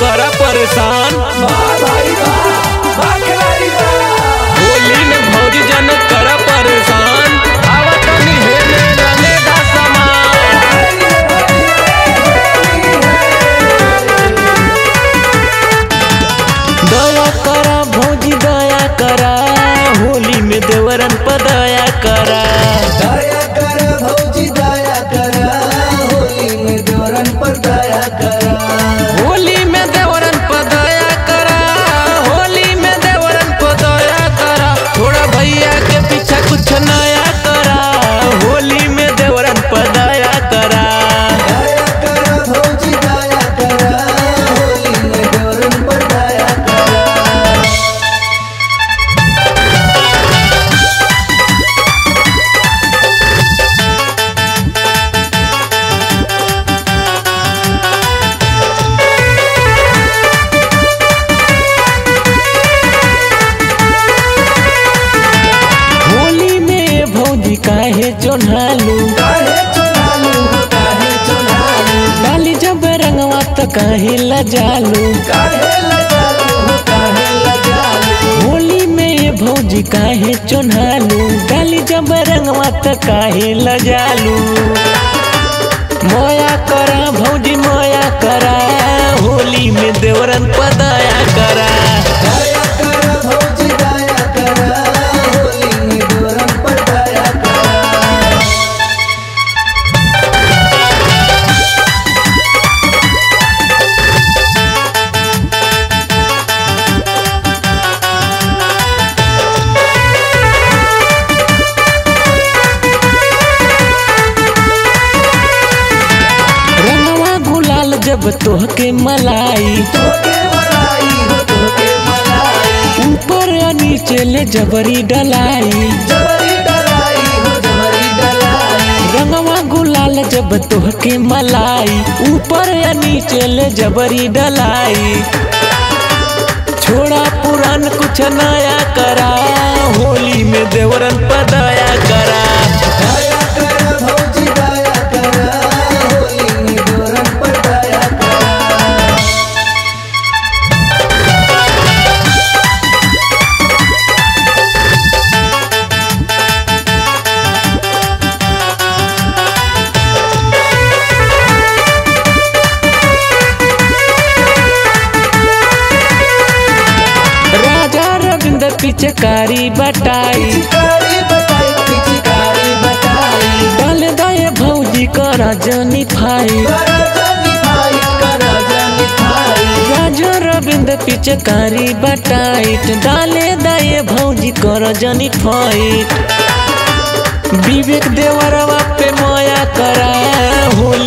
करा परेशान। होली में भौजी जन करा परेशान, आवत निहेले रंगे दा समान। दया करा भौजी दया करा, होली में देवरन पर दया करा। दया कर भौजी दया कर, होली में देवरन पर दया कर। होली में देवरन पर दया करा, होली में देवरन पर दया करा। थोड़ा भैया के पीछे कुछ नया करा, होली में देवरन पर दया करा। दया कर भौजी दया कर, होली में देवरन पर दया कर। होली में भौजी काहे चोन्हालू, काहे चुनालू हो काहे चुनालू, डाली जब रंगवा तो काहे लजालू। काहे लजालू हो काहे लजालू। होली में भौजी काहे चोन्हालू, डाली जब रंगवा तो काहे लजालू। मोया करा भौजी मोया करा, होली में देवरन पर दया करा। दया कर भौजी दया कर, होली में देवरन पर दया कर। रंगवा गुलाल जब तोहके मलाई, तोके मलाई हो तोके मलाई, ऊपर या नीचे ले जबरी डलाई। जबरी डलाई हो जबरी डलाई। रंगवा गुलाल जब तोहके मलाई, ऊपर या नीचे ले जबरी डलाई। छोड़ा पुरान कुछ नया करा, होली में देवरन पर दया करा। दया कर भौजी दया कर, होली में देवरन पर दया कर। राजा रविंद्र पिचकारी बटाई, पिचकारी बताई पिचकारी बताई, डाल दे भौजी करा जनी फाई। कर जानी भाई कर जानी भाई। राजा रविंद्र पिचकारी बटाई, डाले दे भौजी कर जनी फाइट। विवेक देवरवा पे माया करा, होली